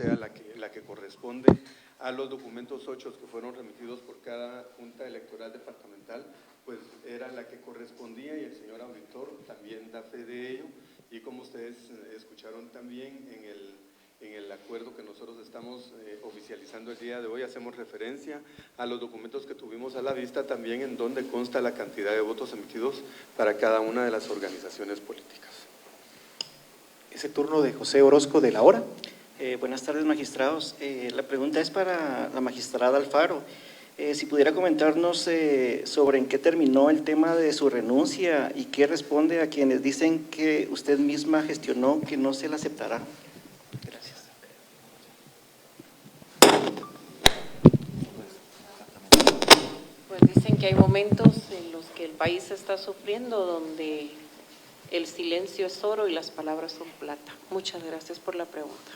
sea la que corresponde a los documentos 8 que fueron remitidos por cada Junta Electoral Departamental, pues era la que correspondía y el señor auditor también da fe de ello. Y como ustedes escucharon también en el acuerdo que nosotros estamos oficializando el día de hoy, hacemos referencia a los documentos que tuvimos a la vista también, en donde consta la cantidad de votos emitidos para cada una de las organizaciones políticas. Es el turno de José Orozco de La Hora. Buenas tardes, magistrados. La pregunta es para la magistrada Alfaro. Si pudiera comentarnos sobre en qué terminó el tema de su renuncia y qué responde a quienes dicen que usted misma gestionó que no se la aceptará. Gracias. Pues dicen que hay momentos en los que el país está sufriendo donde el silencio es oro y las palabras son plata. Muchas gracias por la pregunta.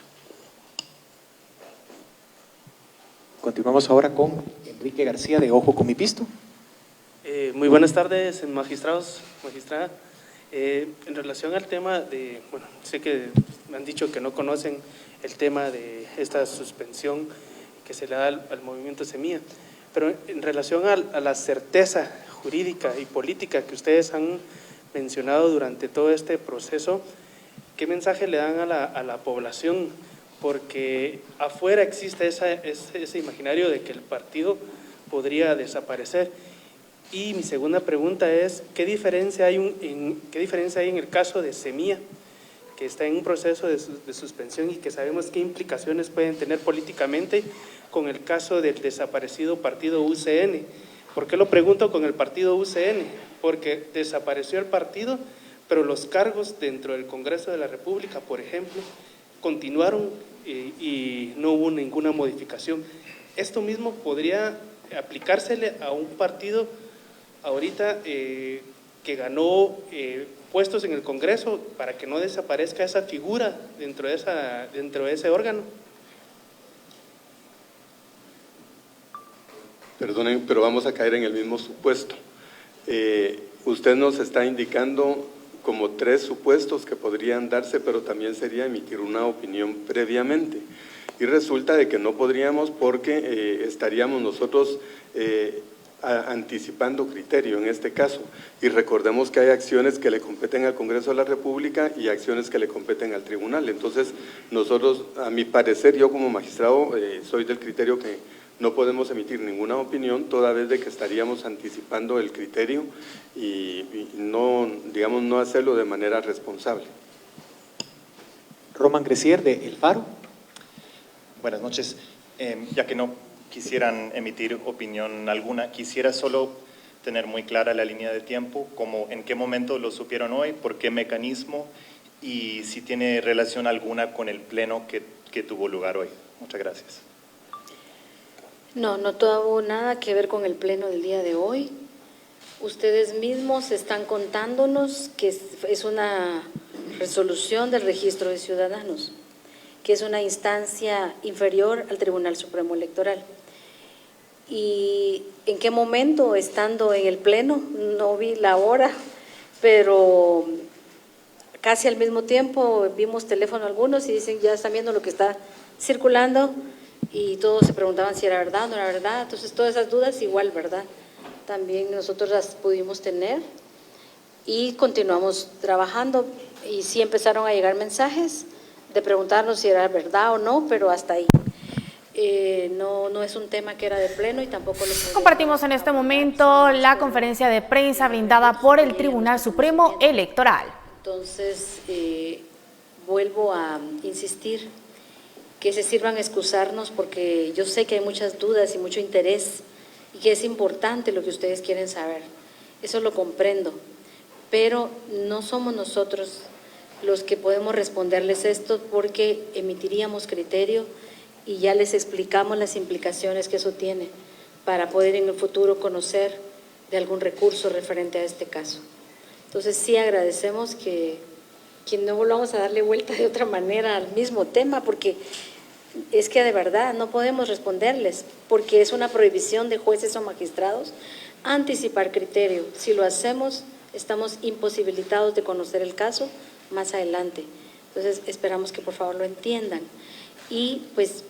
Continuamos ahora con Enrique García de Ojo con mi Pisto. Muy buenas tardes, magistrados, magistrada. En relación al tema de, bueno, sé que me han dicho que no conocen el tema de esta suspensión que se le da al movimiento Semilla, pero en relación a la certeza jurídica y política que ustedes han mencionado durante todo este proceso, ¿qué mensaje le dan a la población? Porque afuera existe ese imaginario de que el partido podría desaparecer. Y mi segunda pregunta es, ¿qué diferencia hay en el caso de Semilla, que está en un proceso de suspensión y que sabemos qué implicaciones pueden tener políticamente, con el caso del desaparecido partido UCN? ¿Por qué lo pregunto con el partido UCN? Porque desapareció el partido, pero los cargos dentro del Congreso de la República, por ejemplo, continuaron y no hubo ninguna modificación. Esto mismo podría aplicársele a un partido ahorita que ganó puestos en el Congreso para que no desaparezca esa figura dentro de ese órgano. Perdonen, pero vamos a caer en el mismo supuesto. Usted nos está indicando como 3 supuestos que podrían darse, pero también sería emitir una opinión previamente. Y resulta de que no podríamos porque estaríamos nosotros anticipando criterio en este caso. Y recordemos que hay acciones que le competen al Congreso de la República y acciones que le competen al tribunal. Entonces, nosotros, a mi parecer, yo como magistrado, soy del criterio que no podemos emitir ninguna opinión toda vez de que estaríamos anticipando el criterio y no, digamos, no hacerlo de manera responsable. Román Grecier de El Faro. Buenas noches. Ya que no quisieran emitir opinión alguna, quisiera solo tener muy clara la línea de tiempo, como en qué momento lo supieron hoy, por qué mecanismo y si tiene relación alguna con el pleno que tuvo lugar hoy. Muchas gracias. No tuvo nada que ver con el pleno del día de hoy. Ustedes mismos están contándonos que es una resolución del Registro de Ciudadanos, que es una instancia inferior al Tribunal Supremo Electoral. ¿Y en qué momento, estando en el pleno? No vi la hora, pero casi al mismo tiempo vimos teléfono algunos y dicen, ya están viendo lo que está circulando, y todos se preguntaban si era verdad o no era verdad. Entonces, todas esas dudas igual, ¿verdad? También nosotros las pudimos tener y continuamos trabajando, y sí empezaron a llegar mensajes de preguntarnos si era verdad o no, pero hasta ahí. No es un tema que era de pleno y tampoco lo podemos. Compartimos en este momento la conferencia de prensa brindada por el Tribunal Supremo Electoral. Entonces, vuelvo a insistir que se sirvan a excusarnos, porque yo sé que hay muchas dudas y mucho interés y que es importante lo que ustedes quieren saber. Eso lo comprendo, pero no somos nosotros los que podemos responderles esto, porque emitiríamos criterio y ya les explicamos las implicaciones que eso tiene para poder en el futuro conocer de algún recurso referente a este caso. Entonces sí agradecemos que no volvamos a darle vuelta de otra manera al mismo tema, porque es que de verdad no podemos responderles, porque es una prohibición de jueces o magistrados anticipar criterio. Si lo hacemos, estamos imposibilitados de conocer el caso más adelante. Entonces esperamos que por favor lo entiendan. y pues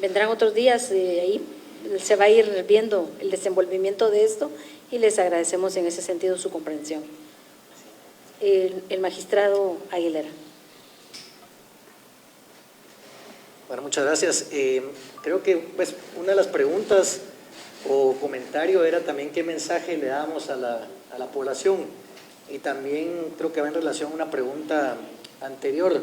vendrán otros días, ahí se va a ir viendo el desenvolvimiento de esto y les agradecemos en ese sentido su comprensión. El magistrado Aguilera. Bueno, muchas gracias. Creo que pues, una de las preguntas o comentario era también qué mensaje le damos a la población, y también creo que va en relación a una pregunta anterior.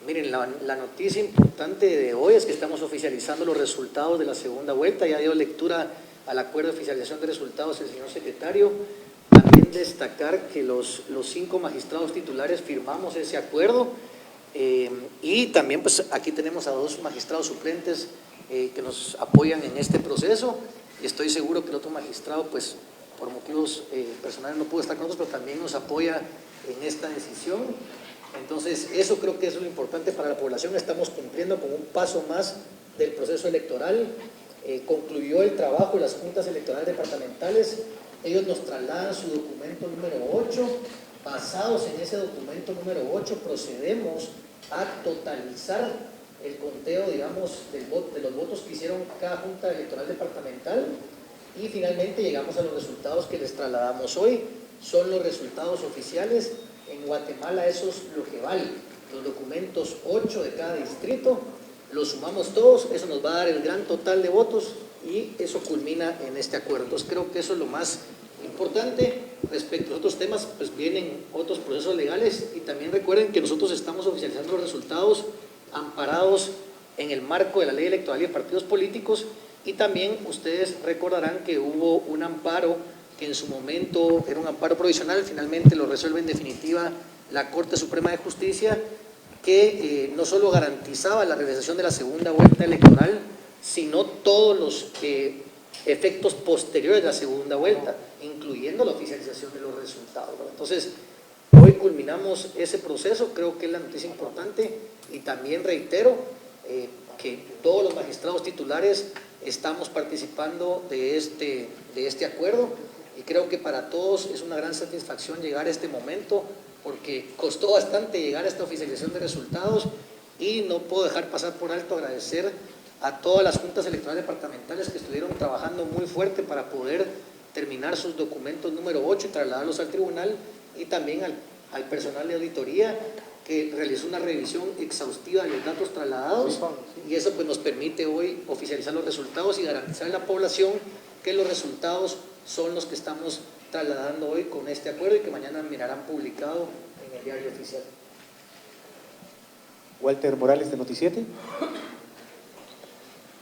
Miren, la noticia importante de hoy es que estamos oficializando los resultados de la segunda vuelta. Ya dio lectura al acuerdo de oficialización de resultados el señor secretario. También destacar que los 5 magistrados titulares firmamos ese acuerdo, y también pues aquí tenemos a 2 magistrados suplentes que nos apoyan en este proceso, y estoy seguro que el otro magistrado pues por motivos personales no pudo estar con nosotros, pero también nos apoya en esta decisión. Entonces eso creo que es lo importante para la población. Estamos cumpliendo con un paso más del proceso electoral. Concluyó el trabajo de las juntas electorales departamentales. Ellos nos trasladan su documento número 8. Basados en ese documento número 8, procedemos a totalizar el conteo, digamos, de los votos que hicieron cada junta electoral departamental, y finalmente llegamos a los resultados que les trasladamos hoy. Son los resultados oficiales. En Guatemala eso es lo que vale. Los documentos 8 de cada distrito, los sumamos todos, eso nos va a dar el gran total de votos y eso culmina en este acuerdo. Entonces creo que eso es lo más importante. Respecto a otros temas, pues vienen otros procesos legales, y también recuerden que nosotros estamos oficializando los resultados amparados en el marco de la ley electoral y de partidos políticos, y también ustedes recordarán que hubo un amparo que en su momento era un amparo provisional, finalmente lo resuelve en definitiva la Corte Suprema de Justicia, que no solo garantizaba la realización de la segunda vuelta electoral, sino todos los efectos posteriores de la segunda vuelta, incluyendo la oficialización de los resultados, ¿verdad? Entonces, hoy culminamos ese proceso, creo que es la noticia importante, y también reitero que todos los magistrados titulares estamos participando de este acuerdo, y creo que para todos es una gran satisfacción llegar a este momento, porque costó bastante llegar a esta oficialización de resultados, y no puedo dejar pasar por alto agradecer a todas las juntas electorales departamentales que estuvieron trabajando muy fuerte para poder terminar sus documentos número 8 y trasladarlos al tribunal, y también al personal de auditoría que realizó una revisión exhaustiva de los datos trasladados, y eso pues nos permite hoy oficializar los resultados y garantizar a la población que los resultados son los que estamos trasladando hoy con este acuerdo y que mañana mirarán publicado en el diario oficial. Walter Morales, de Noticiete.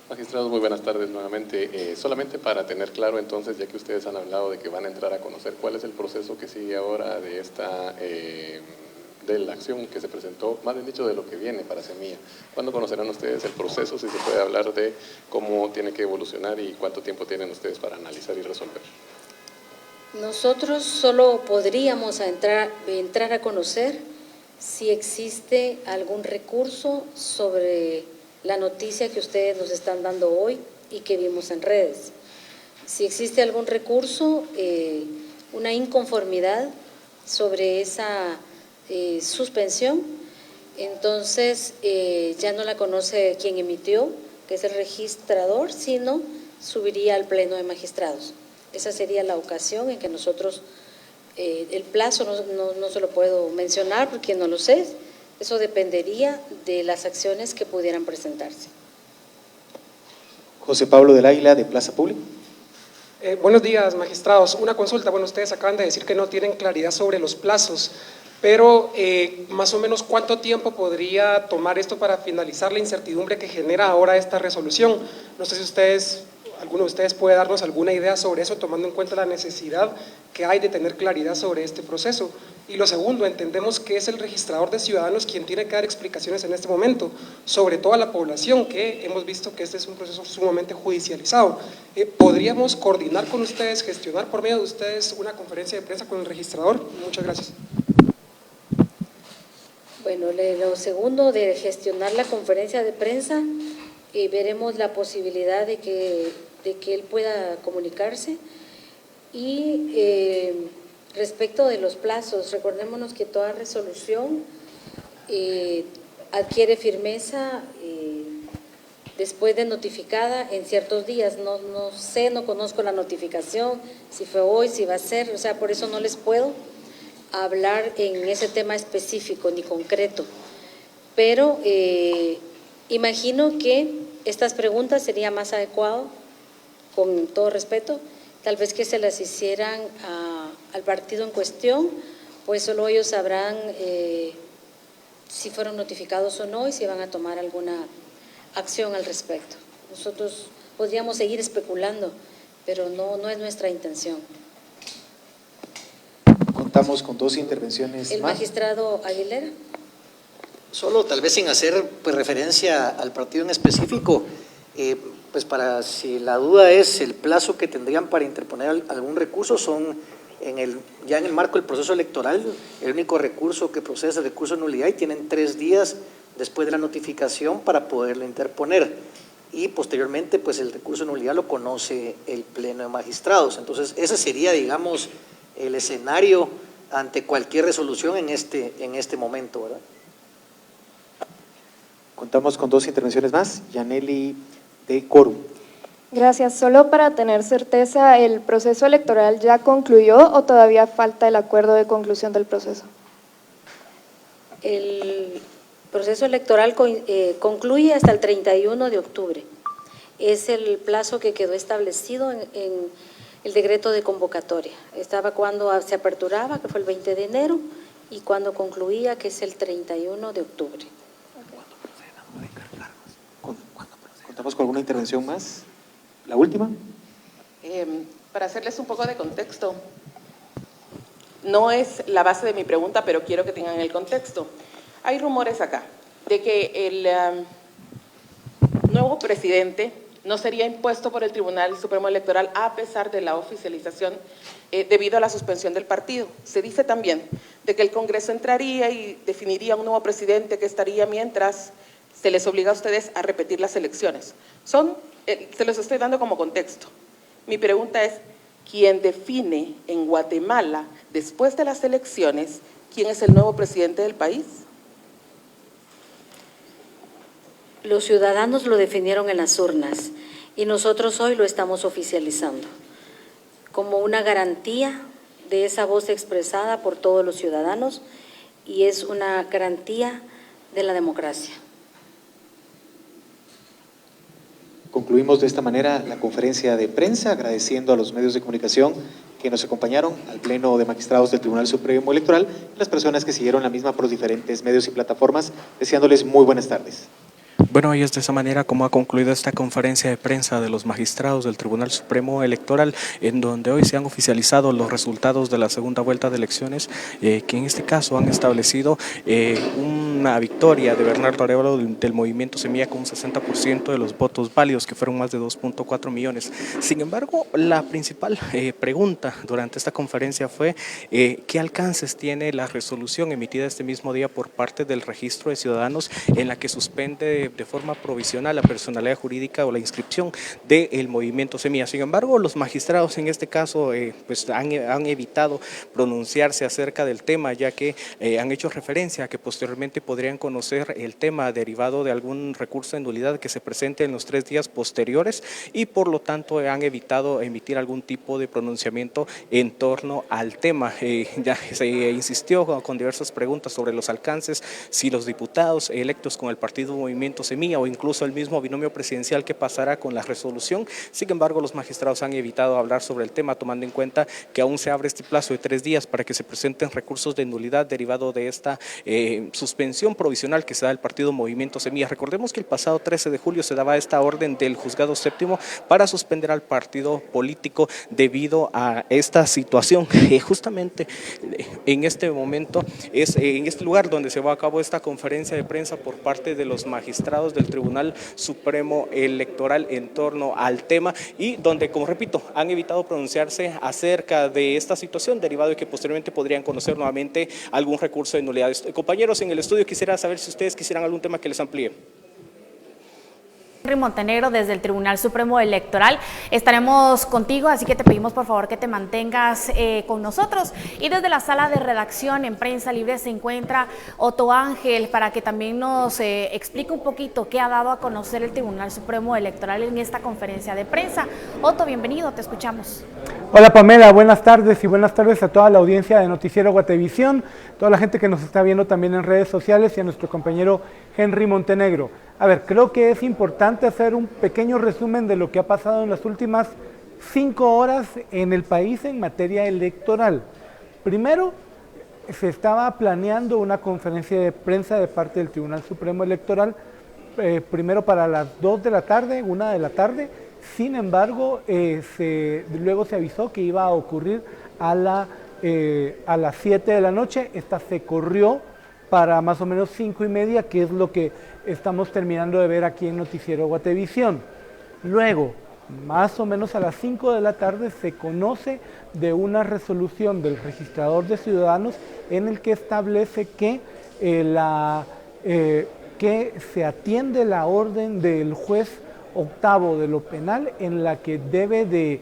Magistrados, muy buenas tardes nuevamente. Solamente para tener claro entonces, ya que ustedes han hablado de que van a entrar a conocer cuál es el proceso que sigue ahora de esta de la acción que se presentó, más bien dicho de lo que viene para Semilla. ¿Cuándo conocerán ustedes el proceso? Si se puede hablar de cómo tiene que evolucionar y cuánto tiempo tienen ustedes para analizar y resolver. Nosotros solo podríamos entrar a conocer si existe algún recurso sobre la noticia que ustedes nos están dando hoy y que vimos en redes. Si existe algún recurso, una inconformidad sobre esa suspensión, entonces ya no la conoce quien emitió, que es el registrador, sino subiría al Pleno de Magistrados. Esa sería la ocasión en que nosotros, el plazo no se lo puedo mencionar porque no lo sé, eso dependería de las acciones que pudieran presentarse. José Pablo del Águila, de Plaza Pública. Buenos días, magistrados. Una consulta. Bueno, ustedes acaban de decir que no tienen claridad sobre los plazos, pero más o menos ¿cuánto tiempo podría tomar esto para finalizar la incertidumbre que genera ahora esta resolución? No sé si alguno de ustedes puede darnos alguna idea sobre eso, tomando en cuenta la necesidad que hay de tener claridad sobre este proceso. Y lo segundo, entendemos que es el registrador de ciudadanos quien tiene que dar explicaciones en este momento, sobre todo a la población, que hemos visto que este es un proceso sumamente judicializado. ¿Podríamos coordinar con ustedes, gestionar por medio de ustedes una conferencia de prensa con el registrador? Muchas gracias. Bueno, lo segundo de gestionar la conferencia de prensa, veremos la posibilidad de que él pueda comunicarse. Y respecto de los plazos, recordémonos que toda resolución adquiere firmeza después de notificada en ciertos días. No sé, no conozco la notificación, si fue hoy, si va a ser, o sea, por eso no les puedo hablar en ese tema específico ni concreto. Pero imagino que estas preguntas sería más adecuado, con todo respeto, tal vez que se las hicieran al partido en cuestión, pues solo ellos sabrán si fueron notificados o no y si van a tomar alguna acción al respecto. Nosotros podríamos seguir especulando, pero no es nuestra intención. Contamos con 2 intervenciones ¿El más. magistrado Aguilera? Solo tal vez sin hacer pues, referencia al partido en específico, pues para si la duda es el plazo que tendrían para interponer algún recurso, son ya en el marco del proceso electoral, el único recurso que procede es el recurso de nulidad y tienen 3 días después de la notificación para poderlo interponer. Y posteriormente, pues el recurso de nulidad lo conoce el Pleno de Magistrados. Entonces, ese sería, digamos, el escenario ante cualquier resolución en este momento, ¿verdad? Contamos con 2 intervenciones más. Yaneli de Quórum. Gracias. Solo para tener certeza, ¿el proceso electoral ya concluyó o todavía falta el acuerdo de conclusión del proceso? El proceso electoral concluye hasta el 31 de octubre. Es el plazo que quedó establecido en el decreto de convocatoria. Estaba cuando se aperturaba, que fue el 20 de enero, y cuando concluía, que es el 31 de octubre. ¿Contamos con alguna intervención más? ¿La última? Para hacerles un poco de contexto, no es la base de mi pregunta, pero quiero que tengan el contexto. Hay rumores acá de que el nuevo presidente no sería impuesto por el Tribunal Supremo Electoral a pesar de la oficialización debido a la suspensión del partido. Se dice también de que el Congreso entraría y definiría un nuevo presidente que estaría mientras se les obliga a ustedes a repetir las elecciones. Se los estoy dando como contexto. Mi pregunta es, ¿quién define en Guatemala, después de las elecciones, quién es el nuevo presidente del país? Los ciudadanos lo definieron en las urnas y nosotros hoy lo estamos oficializando como una garantía de esa voz expresada por todos los ciudadanos y es una garantía de la democracia. Concluimos de esta manera la conferencia de prensa, agradeciendo a los medios de comunicación que nos acompañaron, al Pleno de Magistrados del Tribunal Supremo Electoral y las personas que siguieron la misma por los diferentes medios y plataformas, deseándoles muy buenas tardes. Bueno, y es de esa manera como ha concluido esta conferencia de prensa de los magistrados del Tribunal Supremo Electoral, en donde hoy se han oficializado los resultados de la segunda vuelta de elecciones, que en este caso han establecido una victoria de Bernardo Arévalo del Movimiento Semilla con un 60% de los votos válidos, que fueron más de 2.4 millones. Sin embargo, la principal pregunta durante esta conferencia fue ¿qué alcances tiene la resolución emitida este mismo día por parte del Registro de Ciudadanos en la que suspende de forma provisional la personalidad jurídica o la inscripción del Movimiento Semilla? Sin embargo, los magistrados en este caso pues han evitado pronunciarse acerca del tema, ya que han hecho referencia a que posteriormente podrían conocer el tema derivado de algún recurso de nulidad que se presente en los 3 días posteriores y por lo tanto han evitado emitir algún tipo de pronunciamiento en torno al tema. Ya se insistió con diversas preguntas sobre los alcances, si los diputados electos con el partido Movimiento Semilla o incluso el mismo binomio presidencial, que pasará con la resolución. Sin embargo, los magistrados han evitado hablar sobre el tema, tomando en cuenta que aún se abre este plazo de 3 días para que se presenten recursos de nulidad derivado de esta suspensión provisional que se da del partido Movimiento Semilla. Recordemos que el pasado 13 de julio se daba esta orden del Juzgado Séptimo para suspender al partido político debido a esta situación. Justamente en este momento es en este lugar donde se va a cabo esta conferencia de prensa por parte de los magistrados del Tribunal Supremo Electoral en torno al tema y donde, como repito, han evitado pronunciarse acerca de esta situación derivado de que posteriormente podrían conocer nuevamente algún recurso de nulidad. Compañeros en el estudio, quisiera saber si ustedes quisieran algún tema que les amplíe. Henry Montenegro desde el Tribunal Supremo Electoral. Estaremos contigo, así que te pedimos por favor que te mantengas con nosotros. Y desde la sala de redacción en Prensa Libre se encuentra Otto Ángel para que también nos explique un poquito qué ha dado a conocer el Tribunal Supremo Electoral en esta conferencia de prensa. Otto, bienvenido, te escuchamos. Hola Pamela, buenas tardes y buenas tardes a toda la audiencia de Noticiero Guatevisión, toda la gente que nos está viendo también en redes sociales y a nuestro compañero Henry Montenegro. A ver, creo que es importante hacer un pequeño resumen de lo que ha pasado en las últimas 5 horas en el país en materia electoral. Primero, se estaba planeando una conferencia de prensa de parte del Tribunal Supremo Electoral, primero para las 2 de la tarde, 1 de la tarde. Sin embargo, luego se avisó que iba a ocurrir a las 7 de la noche. Esta se corrió para más o menos 5:30, que es lo que estamos terminando de ver aquí en Noticiero Guatevisión. Luego, más o menos a las 5 de la tarde, se conoce de una resolución del registrador de ciudadanos en el que establece que se atiende la orden del juez octavo de lo penal en la que debe de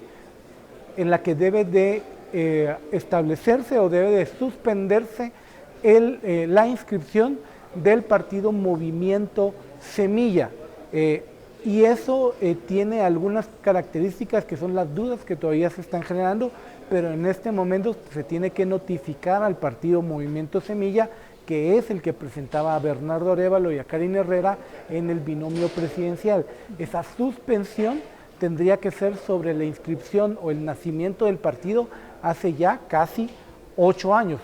establecerse o debe de suspenderse la inscripción del partido Movimiento Semilla. Y eso tiene algunas características que son las dudas que todavía se están generando, pero en este momento se tiene que notificar al partido Movimiento Semilla, que es el que presentaba a Bernardo Arévalo y a Karine Herrera en el binomio presidencial. Esa suspensión tendría que ser sobre la inscripción o el nacimiento del partido hace ya casi 8 años,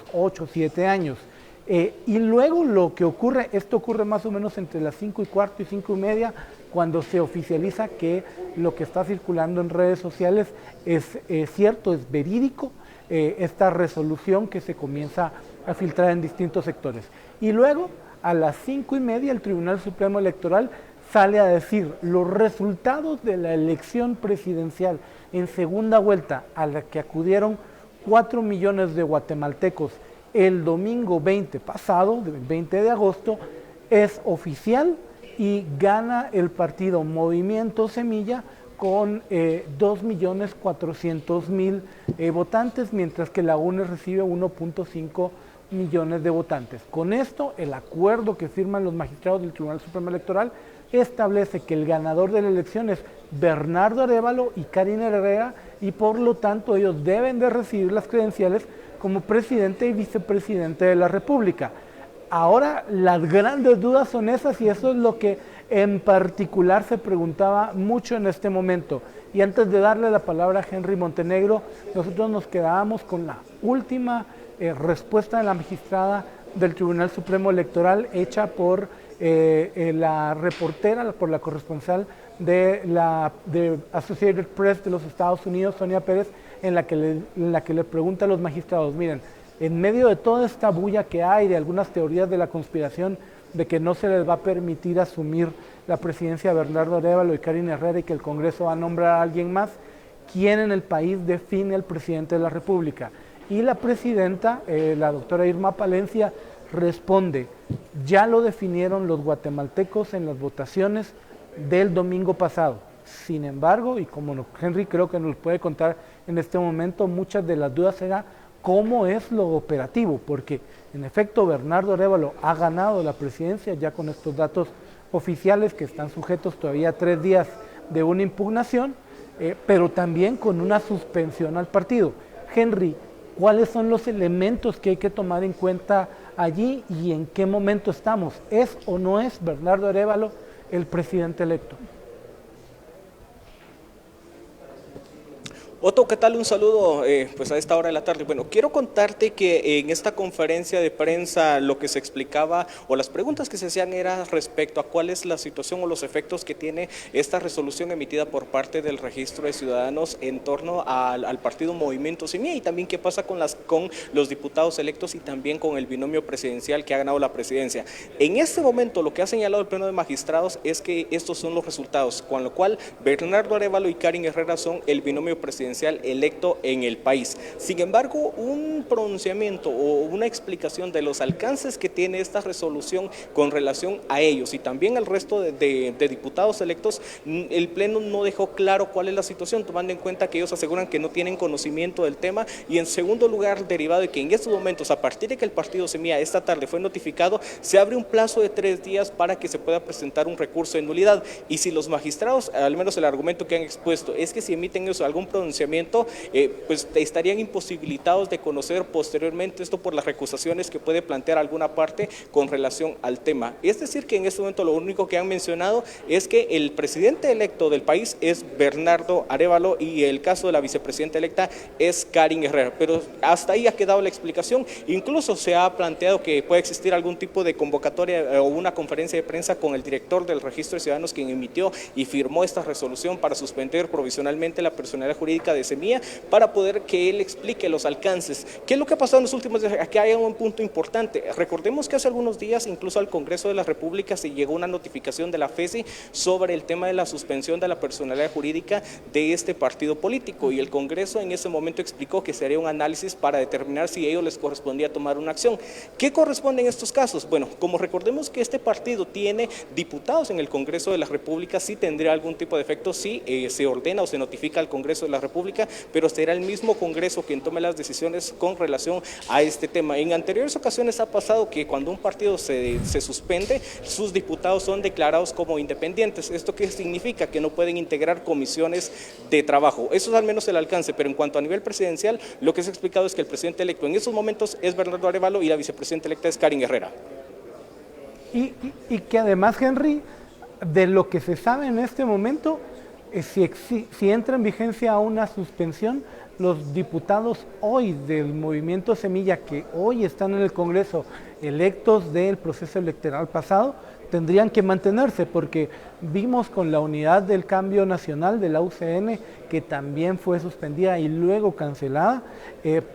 7 años. Y luego lo que ocurre, esto ocurre más o menos entre las 5:15 y 5:30, cuando se oficializa que lo que está circulando en redes sociales es cierto, es verídico, esta resolución que se comienza a filtrar en distintos sectores. Y luego, a las 5:30, el Tribunal Supremo Electoral sale a decir los resultados de la elección presidencial en segunda vuelta, a la que acudieron 4 millones de guatemaltecos el domingo 20 pasado, el 20 de agosto, es oficial y gana el partido Movimiento Semilla con 2.400.000 votantes, mientras que la UNE recibe 1.5 millones de votantes. Con esto, el acuerdo que firman los magistrados del Tribunal Supremo Electoral establece que el ganador de la elección es Bernardo Arévalo y Karine Herrera, y por lo tanto ellos deben de recibir las credenciales como presidente y vicepresidente de la República. Ahora las grandes dudas son esas, y eso es lo que en particular se preguntaba mucho en este momento. Y antes de darle la palabra a Henry Montenegro, nosotros nos quedábamos con la última respuesta de la magistrada del Tribunal Supremo Electoral, hecha por la reportera, por la corresponsal de Associated Press de los Estados Unidos, Sonia Pérez, en la que le pregunta a los magistrados: miren, en medio de toda esta bulla que hay de algunas teorías de la conspiración de que no se les va a permitir asumir la presidencia de Bernardo Arévalo y Karine Herrera y que el Congreso va a nombrar a alguien más, ¿quién en el país define al presidente de la República? Y la presidenta, la doctora Irma Palencia, responde: ya lo definieron los guatemaltecos en las votaciones del domingo pasado. Sin embargo, y como Henry creo que nos puede contar en este momento, muchas de las dudas serán cómo es lo operativo, porque en efecto Bernardo Arévalo ha ganado la presidencia ya con estos datos oficiales que están sujetos todavía a 3 días de una impugnación, pero también con una suspensión al partido. Henry, ¿cuáles son los elementos que hay que tomar en cuenta allí y en qué momento estamos? ¿Es o no es Bernardo Arévalo el presidente electo? Otto, ¿qué tal? Un saludo pues a esta hora de la tarde. Bueno, quiero contarte que en esta conferencia de prensa lo que se explicaba o las preguntas que se hacían era respecto a cuál es la situación o los efectos que tiene esta resolución emitida por parte del Registro de Ciudadanos en torno al partido Movimiento Semilla, y también qué pasa con los diputados electos y también con el binomio presidencial que ha ganado la presidencia. En este momento lo que ha señalado el Pleno de Magistrados es que estos son los resultados, con lo cual Bernardo Arévalo y Karine Herrera son el binomio presidencial vicepresidencial electo en el país. Sin embargo, un pronunciamiento o una explicación de los alcances que tiene esta resolución con relación a ellos y también al resto de diputados electos, el Pleno no dejó claro cuál es la situación, tomando en cuenta que ellos aseguran que no tienen conocimiento del tema, y en segundo lugar, derivado de que en estos momentos, a partir de que el partido Semilla esta tarde fue notificado, se abre un plazo de 3 días para que se pueda presentar un recurso de nulidad, y si los magistrados, al menos el argumento que han expuesto, es que si emiten eso, algún pronunciamiento, pues estarían imposibilitados de conocer posteriormente esto por las recusaciones que puede plantear alguna parte con relación al tema. Es decir, que en este momento lo único que han mencionado es que el presidente electo del país es Bernardo Arévalo y el caso de la vicepresidenta electa es Karin Herrera, pero hasta ahí ha quedado la explicación. Incluso se ha planteado que puede existir algún tipo de convocatoria o una conferencia de prensa con el director del Registro de Ciudadanos, quien emitió y firmó esta resolución para suspender provisionalmente la personalidad jurídica de Semilla, para poder que él explique los alcances. ¿Qué es lo que ha pasado en los últimos días? Aquí hay un punto importante. Recordemos que hace algunos días incluso al Congreso de la República se llegó una notificación de la FESI sobre el tema de la suspensión de la personalidad jurídica de este partido político, y el Congreso en ese momento explicó que se haría un análisis para determinar si a ellos les correspondía tomar una acción. ¿Qué corresponde en estos casos? Bueno, como recordemos que este partido tiene diputados en el Congreso de la República, sí tendría algún tipo de efecto si se ordena o se notifica al Congreso de la República, pero será el mismo Congreso quien tome las decisiones con relación a este tema. En anteriores ocasiones ha pasado que cuando un partido se suspende, sus diputados son declarados como independientes. ¿Esto qué significa? Que no pueden integrar comisiones de trabajo. Eso es al menos el alcance, pero en cuanto a nivel presidencial, lo que se ha explicado es que el presidente electo en estos momentos es Bernardo Arévalo y la vicepresidenta electa es Karin Herrera. Y que además, Henry, de lo que se sabe en este momento, si entra en vigencia una suspensión, los diputados hoy del Movimiento Semilla, que hoy están en el Congreso, electos del proceso electoral pasado, tendrían que mantenerse, porque vimos con la Unidad del Cambio Nacional de la UCN, que también fue suspendida y luego cancelada,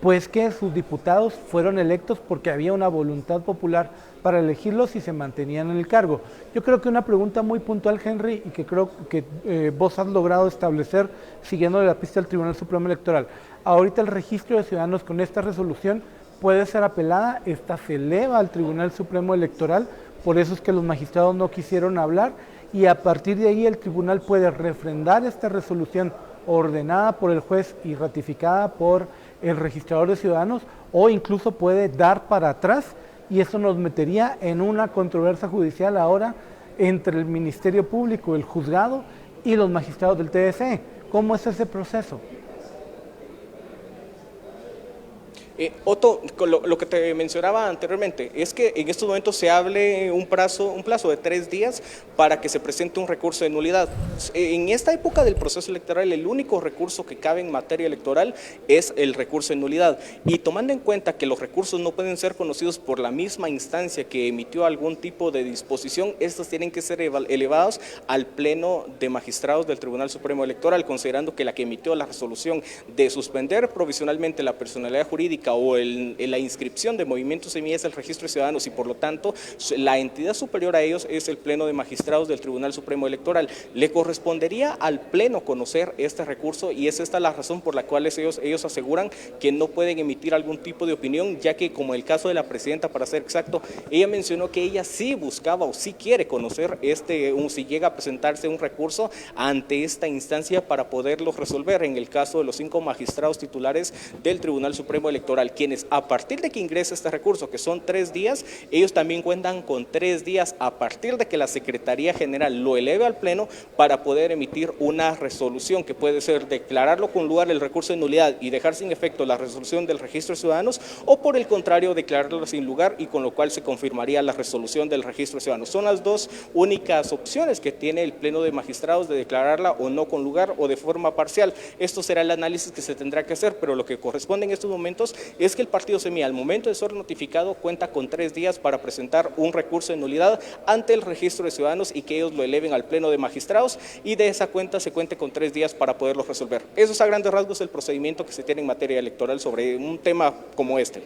pues que sus diputados fueron electos porque había una voluntad popular para elegirlos y se mantenían en el cargo. Yo creo que una pregunta muy puntual, Henry, y que creo que vos has logrado establecer siguiendo la pista del Tribunal Supremo Electoral. Ahorita el registro de ciudadanos con esta resolución puede ser apelada, esta se eleva al Tribunal Supremo Electoral, por eso es que los magistrados no quisieron hablar, y a partir de ahí el tribunal puede refrendar esta resolución ordenada por el juez y ratificada por el registrador de ciudadanos, o incluso puede dar para atrás, y eso nos metería en una controversia judicial ahora entre el Ministerio Público, el juzgado y los magistrados del TSE. ¿Cómo es ese proceso? Otto, lo que te mencionaba anteriormente es que en estos momentos se hable un plazo de 3 días para que se presente un recurso de nulidad. En esta época del proceso electoral, el único recurso que cabe en materia electoral es el recurso de nulidad, y tomando en cuenta que los recursos no pueden ser conocidos por la misma instancia que emitió algún tipo de disposición, estos tienen que ser elevados al Pleno de Magistrados del Tribunal Supremo Electoral, considerando que la que emitió la resolución de suspender provisionalmente la personalidad jurídica o la inscripción de Movimiento Semilla es el Registro de Ciudadanos, y por lo tanto la entidad superior a ellos es el Pleno de Magistrados del Tribunal Supremo Electoral. Le correspondería al Pleno conocer este recurso, y es esta la razón por la cual ellos aseguran que no pueden emitir algún tipo de opinión, ya que, como el caso de la presidenta, para ser exacto, ella mencionó que ella sí buscaba o sí quiere conocer si llega a presentarse un recurso ante esta instancia para poderlo resolver, en el caso de los 5 magistrados titulares del Tribunal Supremo Electoral, quienes a partir de que ingrese este recurso, que son 3 días, ellos también cuentan con 3 días a partir de que la Secretaría General lo eleve al Pleno para poder emitir una resolución, que puede ser declararlo con lugar el recurso de nulidad y dejar sin efecto la resolución del Registro de Ciudadanos, o por el contrario declararlo sin lugar, y con lo cual se confirmaría la resolución del Registro de Ciudadanos. Son las 2 únicas opciones que tiene el Pleno de Magistrados, de declararla o no con lugar o de forma parcial. Esto será el análisis que se tendrá que hacer, pero lo que corresponde en estos momentos es que el partido Semilla, al momento de ser notificado, cuenta con 3 días para presentar un recurso de nulidad ante el Registro de Ciudadanos, y que ellos lo eleven al Pleno de Magistrados, y de esa cuenta se cuente con 3 días para poderlo resolver. Eso es a grandes rasgos el procedimiento que se tiene en materia electoral sobre un tema como este.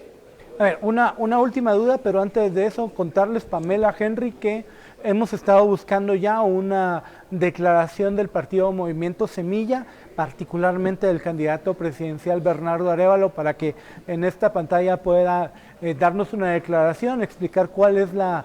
A ver, una última duda, pero antes de eso contarles, Pamela, Henry, que hemos estado buscando ya una declaración del partido Movimiento Semilla, particularmente del candidato presidencial Bernardo Arévalo, para que en esta pantalla pueda darnos una declaración, explicar cuál es la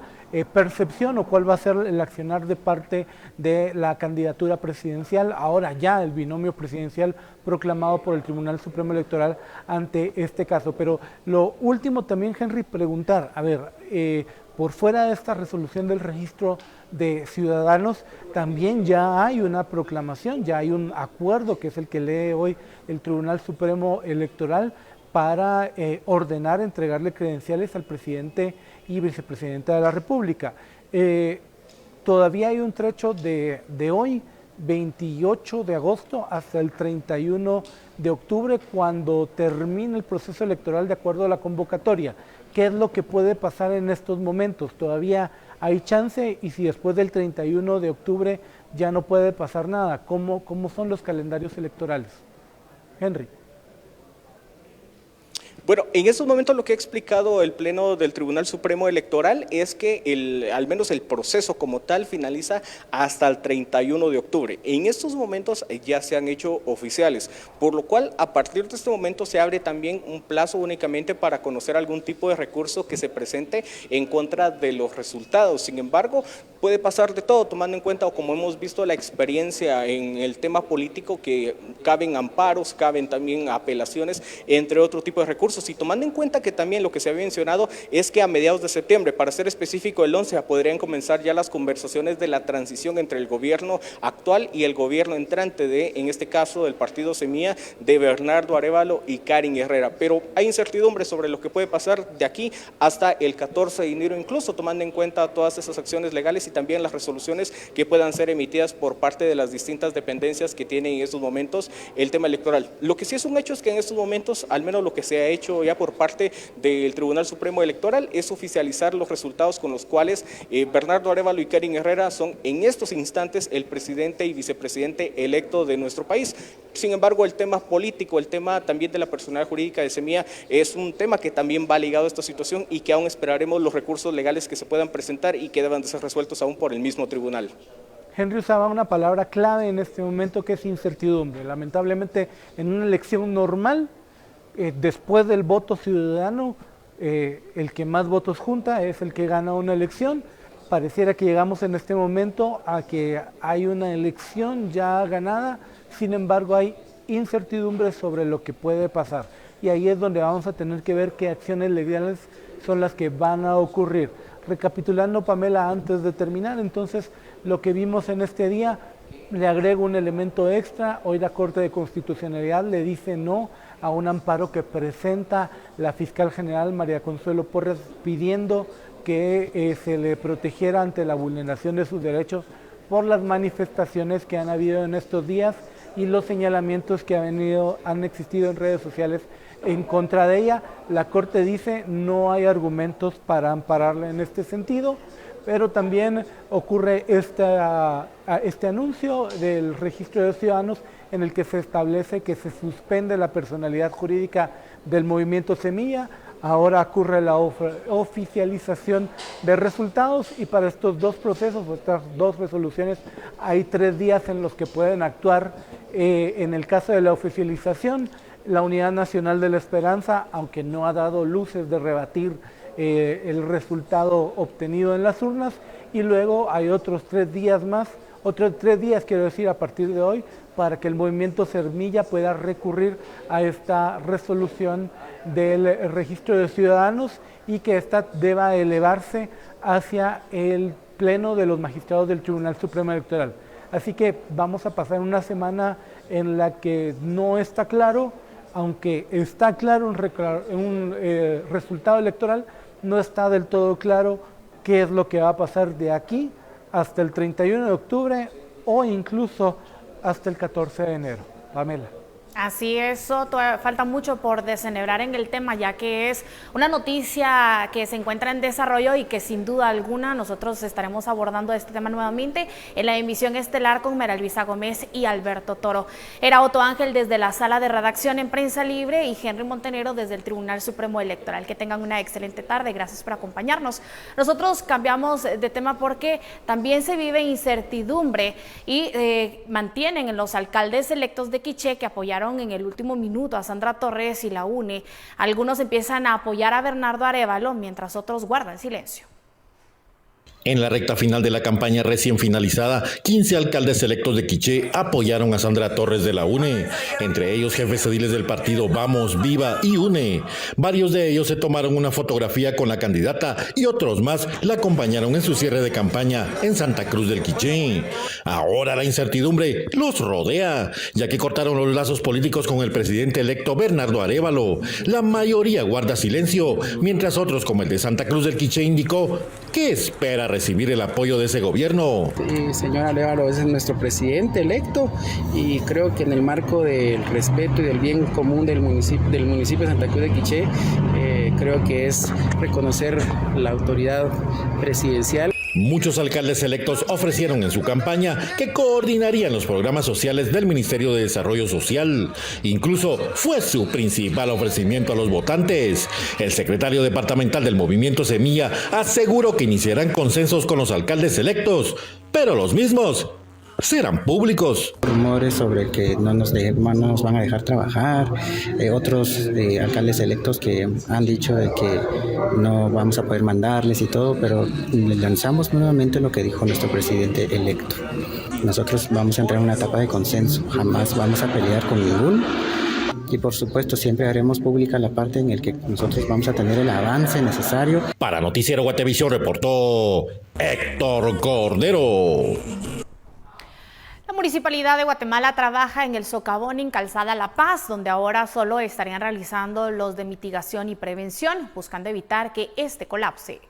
percepción o cuál va a ser el accionar de parte de la candidatura presidencial, ahora ya el binomio presidencial proclamado por el Tribunal Supremo Electoral ante este caso. Pero lo último también, Henry, preguntar, a ver, por fuera de esta resolución del registro de ciudadanos, también ya hay una proclamación, ya hay un acuerdo que es el que lee hoy el Tribunal Supremo Electoral para ordenar entregarle credenciales al presidente y vicepresidenta de la República. Todavía hay un trecho de hoy, 28 de agosto, hasta el 31 de octubre, cuando termine el proceso electoral de acuerdo a la convocatoria. ¿Qué es lo que puede pasar en estos momentos? Todavía hay chance, y si después del 31 de octubre ya no puede pasar nada, ¿cómo son los calendarios electorales? Henry. Bueno, en estos momentos lo que ha explicado el Pleno del Tribunal Supremo Electoral es que al menos el proceso como tal finaliza hasta el 31 de octubre. En estos momentos ya se han hecho oficiales, por lo cual a partir de este momento se abre también un plazo únicamente para conocer algún tipo de recurso que se presente en contra de los resultados. Sin embargo, puede pasar de todo, tomando en cuenta, o como hemos visto la experiencia en el tema político, que caben amparos, caben también apelaciones, entre otro tipo de recursos. Y tomando en cuenta que también lo que se había mencionado es que a mediados de septiembre, para ser específico el 11, podrían comenzar ya las conversaciones de la transición entre el gobierno actual y el gobierno entrante de, en este caso, del partido Semilla, de Bernardo Arévalo y Karin Herrera. Pero hay incertidumbre sobre lo que puede pasar de aquí hasta el 14 de enero, incluso tomando en cuenta todas esas acciones legales y también las resoluciones que puedan ser emitidas por parte de las distintas dependencias que tienen en estos momentos el tema electoral. Lo que sí es un hecho es que en estos momentos, al menos lo que se ha hecho ya por parte del Tribunal Supremo Electoral, es oficializar los resultados con los cuales Bernardo Arévalo y Karin Herrera son en estos instantes el presidente y vicepresidente electo de nuestro país. Sin embargo, el tema político, el tema también de la personalidad jurídica de Semilla es un tema que también va ligado a esta situación y que aún esperaremos los recursos legales que se puedan presentar y que deban de ser resueltos aún por el mismo tribunal. Henry usaba una palabra clave en este momento, que es incertidumbre. Lamentablemente, en una elección normal, después del voto ciudadano, el que más votos junta es el que gana una elección. Pareciera que llegamos en este momento a que hay una elección ya ganada, sin embargo hay incertidumbre sobre lo que puede pasar. Y ahí es donde vamos a tener que ver qué acciones legales son las que van a ocurrir. Recapitulando, Pamela, antes de terminar, entonces, lo que vimos en este día, le agrego un elemento extra. Hoy la Corte de Constitucionalidad le dice no a un amparo que presenta la fiscal general María Consuelo Porras, pidiendo que se le protegiera ante la vulneración de sus derechos por las manifestaciones que han habido en estos días y los señalamientos que han existido en redes sociales en contra de ella. La Corte dice no hay argumentos para ampararla en este sentido, pero también ocurre este anuncio del registro de ciudadanos en el que se establece que se suspende la personalidad jurídica del movimiento Semilla. Ahora ocurre la oficialización de resultados, y para estos dos procesos, estas dos resoluciones, hay 3 días en los que pueden actuar. En el caso de la oficialización, la Unidad Nacional de la Esperanza, aunque no ha dado luces de rebatir el resultado obtenido en las urnas, y luego hay otros 3 días más, otros 3 días quiero decir a partir de hoy, para que el movimiento Semilla pueda recurrir a esta resolución del registro de ciudadanos y que ésta deba elevarse hacia el Pleno de los Magistrados del Tribunal Supremo Electoral. Así que vamos a pasar una semana en la que no está claro, aunque está claro un resultado electoral, no está del todo claro qué es lo que va a pasar de aquí hasta el 31 de octubre o incluso hasta el 14 de enero. Pamela. Así es, todavía falta mucho por desenhebrar en el tema, ya que es una noticia que se encuentra en desarrollo y que sin duda alguna nosotros estaremos abordando este tema nuevamente en la emisión estelar con Mera Luisa Gómez y Alberto Toro. Era Otto Ángel desde la sala de redacción en Prensa Libre y Henry Montenegro desde el Tribunal Supremo Electoral. Que tengan una excelente tarde, gracias por acompañarnos. Nosotros cambiamos de tema porque también se vive incertidumbre y mantienen los alcaldes electos de Quiché que apoyaron en el último minuto a Sandra Torres y la UNE. Algunos empiezan a apoyar a Bernardo Arévalo, mientras otros guardan silencio. En la recta final de la campaña recién finalizada, 15 alcaldes electos de Quiché apoyaron a Sandra Torres de la UNE, entre ellos jefes ediles del partido Vamos, Viva y UNE. Varios de ellos se tomaron una fotografía con la candidata y otros más la acompañaron en su cierre de campaña en Santa Cruz del Quiché. Ahora la incertidumbre los rodea, ya que cortaron los lazos políticos con el presidente electo Bernardo Arévalo. La mayoría guarda silencio, mientras otros, como el de Santa Cruz del Quiché, indicó que espera recibir el apoyo de ese gobierno. Señor Arévalo es nuestro presidente electo y creo que en el marco del respeto y del bien común del municipio de Santa Cruz de Quiché, creo que es reconocer la autoridad presidencial. Muchos alcaldes electos ofrecieron en su campaña que coordinarían los programas sociales del Ministerio de Desarrollo Social. Incluso fue su principal ofrecimiento a los votantes. El secretario departamental del Movimiento Semilla aseguró que iniciarán consensos con los alcaldes electos, pero los mismos serán públicos. Rumores sobre que no nos van a dejar trabajar, otros alcaldes electos que han dicho de que no vamos a poder mandarles y todo, pero lanzamos nuevamente lo que dijo nuestro presidente electo. Nosotros vamos a entrar en una etapa de consenso, jamás vamos a pelear con ninguno. Y por supuesto siempre haremos pública la parte en la que nosotros vamos a tener el avance necesario. Para Noticiero Guatevisión reportó Héctor Cordero. La Municipalidad de Guatemala trabaja en el socavón en Calzada La Paz, donde ahora solo estarían realizando los de mitigación y prevención, buscando evitar que este colapse.